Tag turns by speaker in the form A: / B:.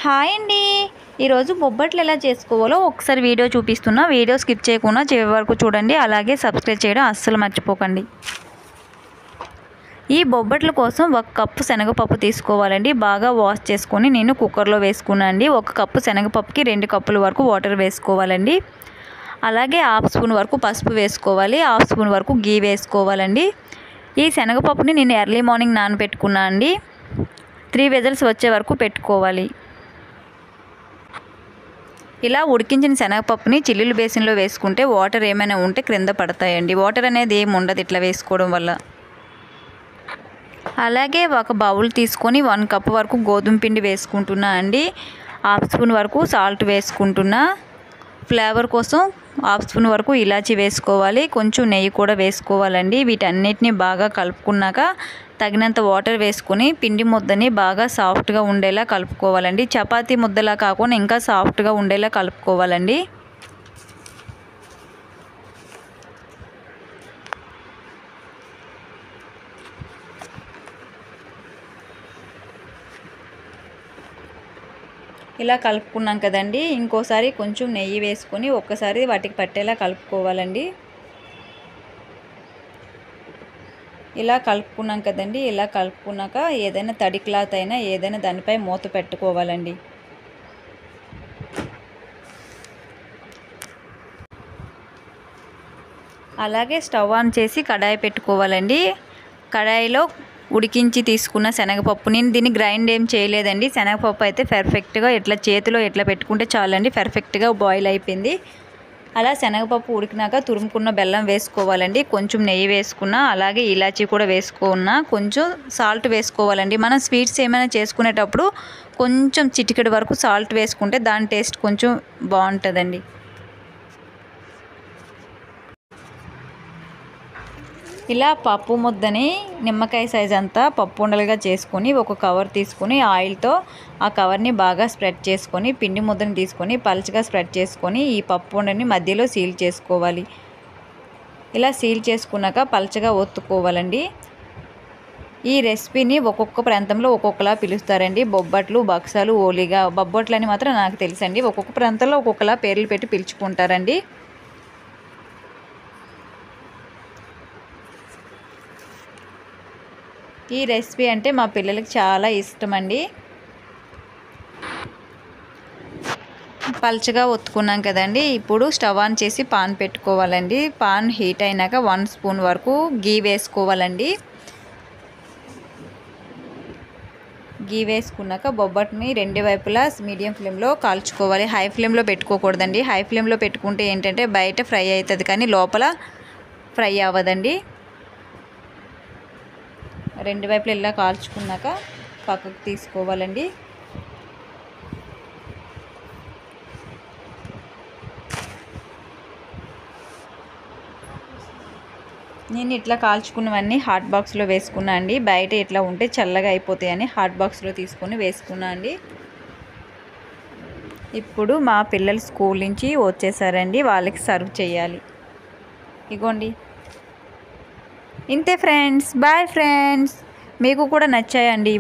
A: Hi అండి. ఈరోజు బొబ్బట్లు ఎలా చేసుకోవాలో ఒకసారి వీడియో చూపిస్తున్నా. వీడియో స్కిప్ చేయకుండా చివరి వరకు చూడండి. అలాగే సబ్స్క్రైబ్ చేయడం అస్సలు మర్చిపోకండి. ఈ బొబ్బట్ల కోసం 1 కప్పు శనగపప్పు తీసుకోవాలండి. బాగా వాష్ చేసుకొని నేను కుక్కర్లో వేసుకున్నాను అండి. 1 కప్పు శనగపప్పుకి 2 కప్పుల వరకు వాటర్ వేసుకోవాలండి. అలాగే హాఫ్ స్పూన్ వరకు పసుపు వేసుకోవాలి. హాఫ్ స్పూన్ వరకు గీ వేసుకోవాలండి. ఈ శనగపప్పుని నేను ఎర్లీ మార్నింగ్ నానబెట్టుకున్నాను అండి. 3 విజిల్స్ వచ్చే వరకు పెట్టుకోవాలి. ఇలా ఉడికించిన శనగపప్పుని చిల్లులు బేసిన్లో వేసుకుంటే వాటర్ ఏమైనా ఉంటే క్రింద పడతాయండి. వాటర్ అనేది ఏమి ఉండదు ఇట్లా వేసుకోవడం వల్ల. అలాగే ఒక బౌల్ తీసుకొని 1 కప్ వరకు గోధుమ పిండి వేసుకుంటున్నా అండి. హాఫ్ స్పూన్ వరకు సాల్ట్ వేసుకుంటున్నా. ఫ్లేవర్ కోసం హాఫ్ స్పూన్ వరకు ఇలాచీ వేసుకోవాలి. కొంచెం నెయ్యి కూడా వేసుకోవాలండి. వీటన్నిటిని బాగా కలుపుకున్నాక తగినంత వాటర్ వేసుకొని పిండి ముద్దని బాగా సాఫ్ట్గా ఉండేలా కలుపుకోవాలండి. చపాతీ ముద్దలా కాకుండా ఇంకా సాఫ్ట్గా ఉండేలా కలుపుకోవాలండి. ఇలా కలుపుకున్నాం కదండి. ఇంకోసారి కొంచెం నెయ్యి వేసుకొని ఒక్కసారి వాటికి పట్టేలా కలుపుకోవాలండి. ఇలా కలుపుకున్నాం కదండి. ఇలా కలుపుకున్నాక ఏదైనా తడి క్లాత్ అయినా ఏదైనా దానిపై మూత పెట్టుకోవాలండి. అలాగే స్టవ్ ఆన్ చేసి కడాయి పెట్టుకోవాలండి. కడాయిలో ఉడికించి తీసుకున్న శనగపప్పు, నేను దీన్ని గ్రైండ్ ఏం చేయలేదండి. శనగపప్పు అయితే పర్ఫెక్ట్గా ఇట్లా చేతిలో ఇట్లా పెట్టుకుంటే చాలండి, పర్ఫెక్ట్గా బాయిల్ అయిపోయింది. అలా శనగపప్పు ఉడికినాక తురుముకున్న బెల్లం వేసుకోవాలండి. కొంచెం నెయ్యి వేసుకున్నా, అలాగే ఇలాచీ కూడా వేసుకున్నా, కొంచెం సాల్ట్ వేసుకోవాలండి. మనం స్వీట్స్ ఏమైనా చేసుకునేటప్పుడు కొంచెం చిటికెడు వరకు సాల్ట్ వేసుకుంటే దాని టేస్ట్ కొంచెం బాగుంటుందండి. ఇలా పప్పు ముద్దని నిమ్మకాయ సైజ్ అంతా పప్పు ఉండలుగా చేసుకొని ఒక కవర్ తీసుకొని ఆయిల్తో ఆ కవర్ని బాగా స్ప్రెడ్ చేసుకొని పిండి ముద్దని తీసుకొని పలుచగా స్ప్రెడ్ చేసుకొని ఈ పప్పు ఉండని మధ్యలో సీల్ చేసుకోవాలి. ఇలా సీల్ చేసుకున్నాక పలుచగా ఒత్తుకోవాలండి. ఈ రెసిపీని ఒక్కొక్క ప్రాంతంలో ఒక్కొక్కలా పిలుస్తారండి. బొబ్బట్లు, బక్సాలు, ఓలిగా. బొబ్బట్లు అని మాత్రం నాకు తెలుసండి. ఒక్కొక్క ప్రాంతంలో ఒక్కొక్కలా పేర్లు పెట్టి పిలుచుకుంటారండి. ఈ రెసిపీ అంటే మా పిల్లలకి చాలా ఇష్టం అండి. పల్చగా ఒత్తుకున్నాం కదండి. ఇప్పుడు స్టవ్ ఆన్ చేసి పాన్ పెట్టుకోవాలండి. పాన్ హీట్ అయినాక 1 స్పూన్ వరకు గీ వేసుకోవాలండి. గీ వేసుకున్నాక బొబ్బట్ని 2 వైపులా మీడియం ఫ్లేమ్లో కాల్చుకోవాలి. హై ఫ్లేమ్లో పెట్టుకోకూడదండి. హై ఫ్లేమ్లో పెట్టుకుంటే ఏంటంటే బయట ఫ్రై అవుతుంది కానీ లోపల ఫ్రై అవ్వదండి. 2 వైపులు ఇలా కాల్చుకున్నాక పక్కకు తీసుకోవాలండి. నేను ఇట్లా కాల్చుకున్నవన్నీ హాట్ బాక్స్లో వేసుకున్నా అండి. బయట ఇట్లా ఉంటే చల్లగా అయిపోతాయని హాట్ బాక్స్లో తీసుకొని వేసుకున్నా అండి. ఇప్పుడు మా పిల్లలు స్కూల్ నుంచి వచ్చేసారండి. వాళ్ళకి సర్వ్ చేయాలి. ఇగోండి. ఇంతే ఫ్రెండ్స్. Bye friends. మీకు కూడా నచ్చాయండి.